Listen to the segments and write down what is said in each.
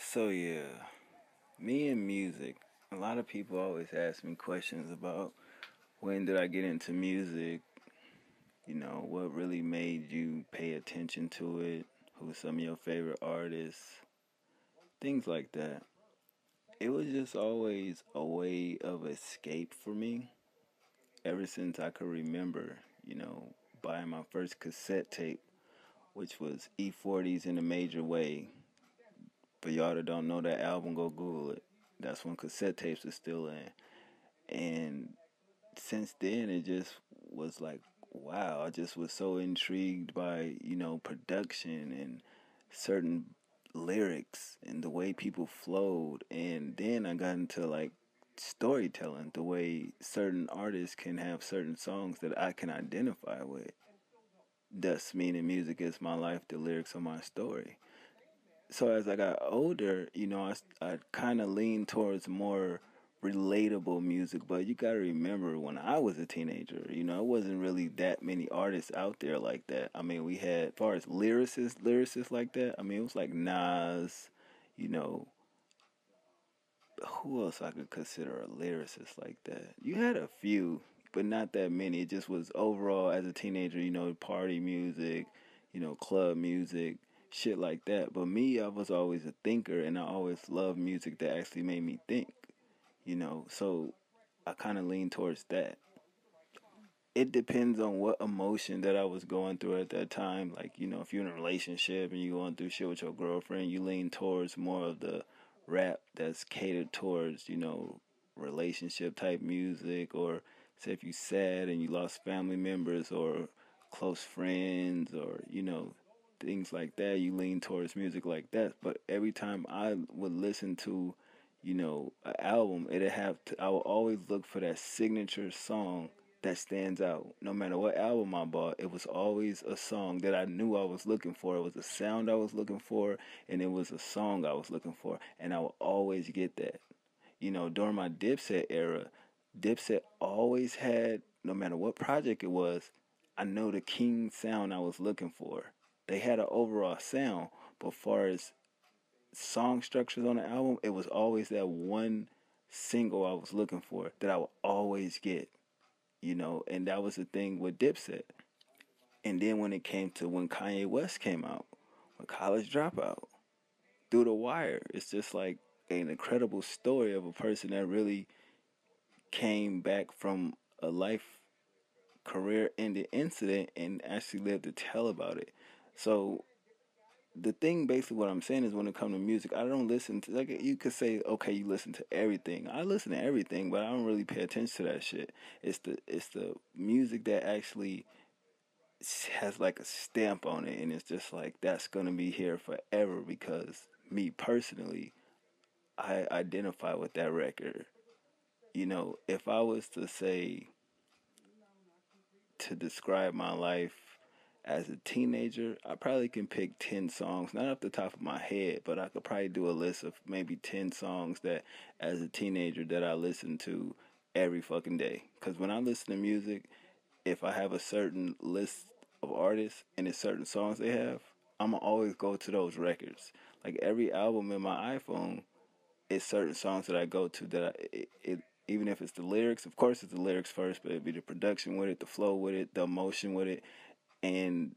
So yeah, me and music. A lot of people always ask me questions about when did I get into music, what really made you pay attention to it, who's some of your favorite artists, things like that. It was just always a way of escape for me ever since I could remember, buying my first cassette tape, which was E40's in a Major Way. For y'all that don't know that album, go Google it. That's when cassette tapes are still in. And since then, it just was like, wow, I just was so intrigued by, production and certain lyrics and the way people flowed. And then I got into like storytelling, the way certain artists can have certain songs that I can identify with. Thus, meaning music is my life, the lyrics are my story. So as I got older, I kind of leaned towards more relatable music. But you got to remember, when I was a teenager, it wasn't really that many artists out there like that. I mean, we had, as far as lyricists like that. I mean, it was like Nas, you know, who else I could consider a lyricist like that? You had a few, but not that many. It just was overall as a teenager, party music, club music, shit like that. But me, I was always a thinker, and I always loved music that actually made me think, So I kind of lean towards that. It depends on what emotion that I was going through at that time. Like, if you're in a relationship and you're going through shit with your girlfriend, you lean towards more of the rap that's catered towards, relationship type music. Or say if you're sad and you lost family members or close friends, or, things like that, you lean towards music like that. But every time I would listen to, an album, I would always look for that signature song that stands out. No matter what album I bought, it was always a song that I knew I was looking for. It was a sound I was looking for, and it was a song I was looking for, and I would always get that. During my Dipset era, Dipset always had, no matter what project it was, I know the king sound I was looking for. They had an overall sound, but far as song structures on the album, it was always that one single I was looking for that I would always get, and that was the thing with Dipset. And then when it came to when Kanye West came out, with College Dropout, Through the Wire, it's just like an incredible story of a person that really came back from a life career ended incident and actually lived to tell about it. So the thing, basically, what I'm saying is, when it comes to music, I don't listen to, like, you could say, okay, you listen to everything. I listen to everything, but I don't really pay attention to that shit. It's the music that actually has like a stamp on it, and it's just like that's gonna be here forever because me personally, I identify with that record. If I was to say, to describe my life as a teenager, I probably can pick 10 songs, not off the top of my head, but I could probably do a list of maybe 10 songs that, as a teenager, that I listened to every fucking day. Because when I listen to music, if I have a certain list of artists and it's certain songs they have, I'm going to always go to those records. Like, every album in my iPhone, it's certain songs that I go to that even if it's the lyrics, of course it's the lyrics first, but it'd be the production with it, the flow with it, the emotion with it. And,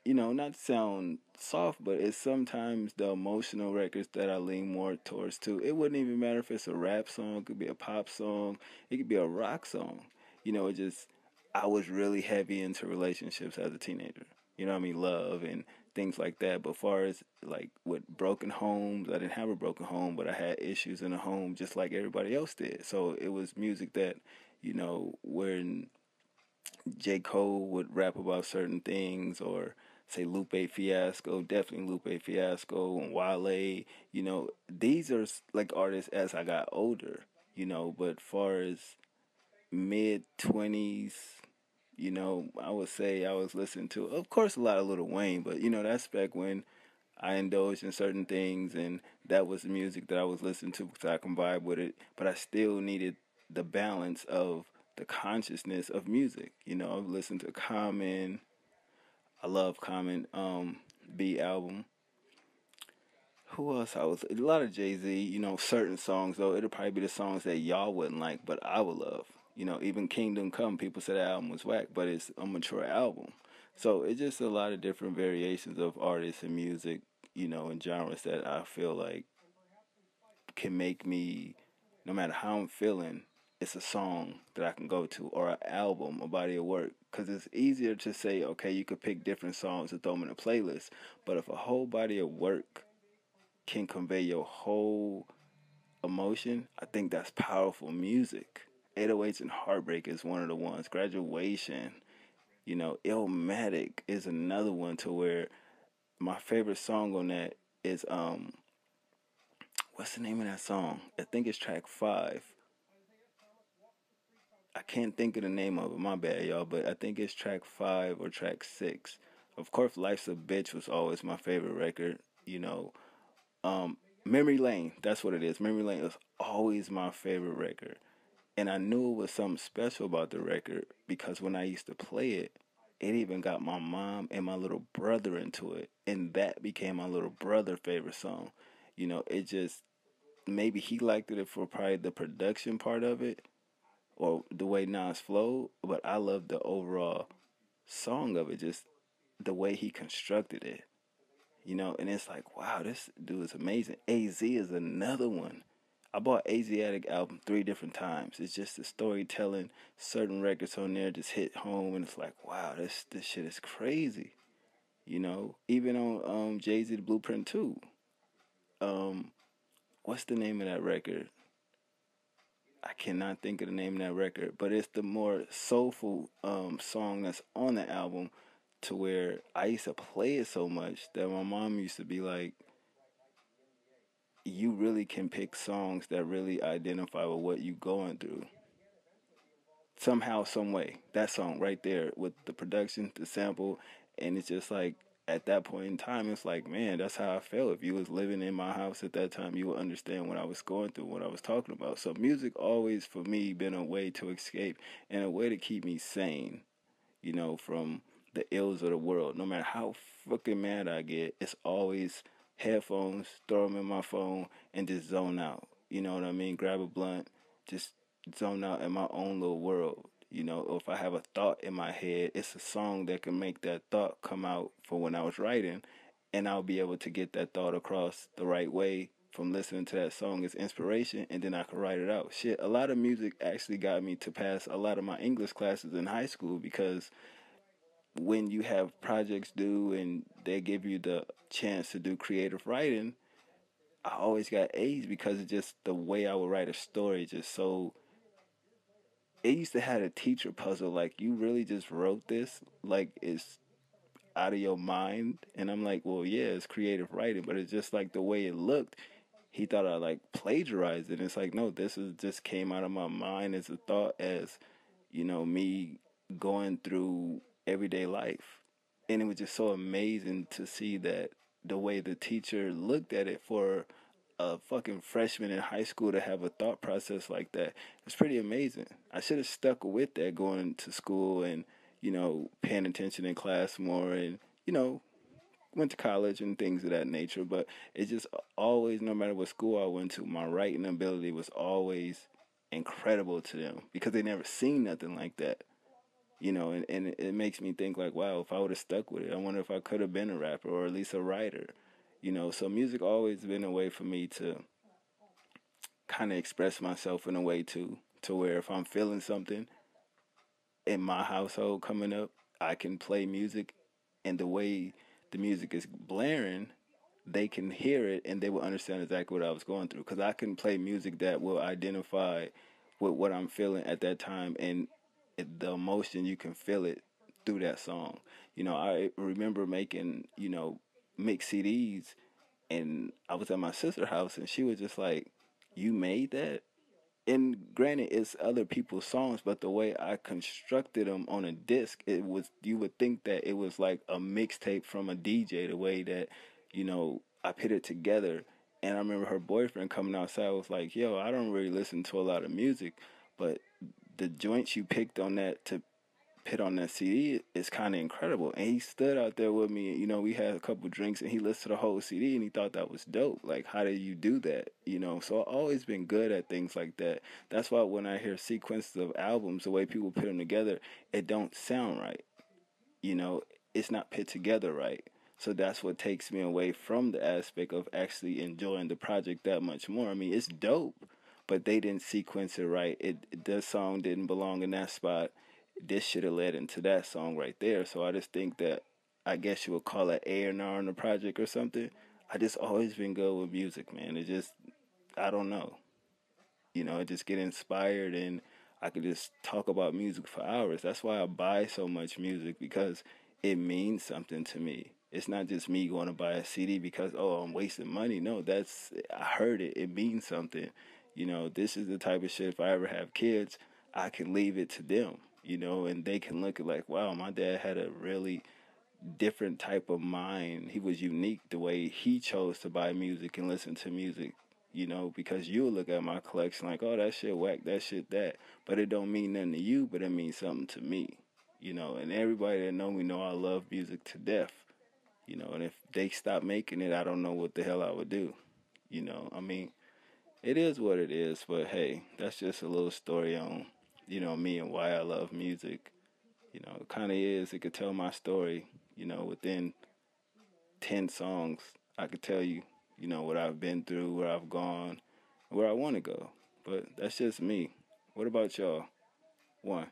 not to sound soft, but it's sometimes the emotional records that I lean more towards too. It wouldn't even matter if it's a rap song, it could be a pop song, it could be a rock song. It just, I was really heavy into relationships as a teenager. I mean, love and things like that. But far as like with broken homes, I didn't have a broken home, but I had issues in the home just like everybody else did. So it was music that, when J. Cole would rap about certain things, or say Lupe Fiasco, definitely Lupe Fiasco and Wale. These are like artists as I got older. But far as mid 20s, I would say I was listening to, of course, a lot of Lil Wayne, but that's back when I indulged in certain things, and that was the music that I was listening to because I can vibe with it. But I still needed the balance of the consciousness of music. I listened to Common. I love Common. B album. Who else? I was a lot of Jay Z. You know, certain songs though. It'll probably be the songs that y'all wouldn't like, but I would love. You know, even Kingdom Come. People said that album was whack, but it's a mature album. So it's just a lot of different variations of artists and music. You know, and genres that I feel like can make me, no matter how I'm feeling, it's a song that I can go to or an album, a body of work. Because it's easier to say, okay, you could pick different songs and throw them in a playlist. But if a whole body of work can convey your whole emotion, I think that's powerful music. 808s and Heartbreak is one of the ones. Graduation, you know, Illmatic is another one to where my favorite song on that is what's the name of that song? I think it's track 5. I can't think of the name of it, my bad y'all, but I think it's track 5 or track 6. Of course Life's a Bitch was always my favorite record, you know. Um Memory Lane, that's what it is. Memory Lane was always my favorite record. And I knew it was something special about the record because when I used to play it, it even got my mom and my little brother into it. And that became my little brother's favorite song. You know, it just, maybe he liked it for probably the production part of it or the way Nas flowed, but I love the overall song of it, just the way he constructed it. You know, and it's like, wow, this dude is amazing. AZ is another one. I bought Asiatic album 3 different times. It's just the storytelling, certain records on there just hit home, and it's like, wow, this shit is crazy. You know, even on Jay Z the Blueprint 2. Um, what's the name of that record? I cannot think of the name of that record, but it's the more soulful song that's on the album. To where I used to play it so much that my mom used to be like, you really can pick songs that really identify with what you going through. Somehow, some way. That song right there with the production, the sample, and it's just like at that point in time, it's like, man, that's how I felt. If you was living in my house at that time, you would understand what I was going through, what I was talking about. So music always for me been a way to escape and a way to keep me sane, you know, from the ills of the world. No matter how fucking mad I get, it's always headphones, throw them in my phone, and just zone out. You know what I mean? Grab a blunt, just zone out in my own little world. You know, or if I have a thought in my head, it's a song that can make that thought come out for when I was writing, and I'll be able to get that thought across the right way from listening to that song as inspiration, and then I can write it out. Shit, a lot of music actually got me to pass a lot of my English classes in high school because when you have projects due and they give you the chance to do creative writing, I always got A's because it's just the way I would write a story. Just so it used to have a teacher puzzle. Like, you really just wrote this? Like, it's out of your mind? And I'm like, well, yeah, it's creative writing, but it's just like the way it looked. He thought I like plagiarized it. And it's like, no, this is just came out of my mind as a thought, as you know, me going through everyday life. And it was just so amazing to see that the way the teacher looked at it for a fucking freshman in high school to have a thought process like that. It's pretty amazing. I should have stuck with that going to school and, you know, paying attention in class more and, you know, went to college and things of that nature. But it just always, no matter what school I went to, my writing ability was always incredible to them because they never seen nothing like that. You know, and it makes me think like, wow, if I would have stuck with it, I wonder if I could have been a rapper or at least a writer. You know, so music always been a way for me to kind of express myself in a way to where if I'm feeling something in my household coming up, I can play music, and the way the music is blaring, they can hear it and they will understand exactly what I was going through. Because I can play music that will identify with what I'm feeling at that time, and the emotion, you can feel it through that song. You know, I remember making, you know, mix CDs, and I was at my sister's house, and she was just like, "You made that?" And granted, it's other people's songs, but the way I constructed them on a disc, it was, you would think that it was like a mixtape from a DJ. The way that, you know, I put it together. And I remember her boyfriend coming outside was like, "Yo, I don't really listen to a lot of music, but the joints you picked on that to put on that CD is kind of incredible. And he stood out there with me. You know, we had a couple drinks, and he listened to the whole CD, and he thought that was dope. Like, how did you do that? You know, so I've always been good at things like that. That's why when I hear sequences of albums, the way people put them together, it don't sound right. You know, it's not put together right. So that's what takes me away from the aspect of actually enjoying the project that much more. I mean, it's dope, but they didn't sequence it right. The song didn't belong in that spot. This should have led into that song right there. So I just think that, I guess you would call it A&R on the project or something. I just always been good with music, man. It just, I don't know. You know, I just get inspired, and I could just talk about music for hours. That's why I buy so much music, because it means something to me. It's not just me going to buy a CD because, oh, I'm wasting money. No, that's, I heard it. It means something. You know, this is the type of shit, if I ever have kids, I can leave it to them, you know, and they can look at like, wow, my dad had a really different type of mind. He was unique the way he chose to buy music and listen to music, you know, because you'll look at my collection like, oh, that shit whack, that shit that. But it don't mean nothing to you, but it means something to me, you know. And everybody that know me know I love music to death, you know. And if they stop making it, I don't know what the hell I would do, you know. I mean, it is what it is, but hey, that's just a little story on, you know, me and why I love music. You know, it kind of is. It could tell my story, you know, within 10 songs. I could tell you, you know, what I've been through, where I've gone, where I want to go. But that's just me. What about y'all? One.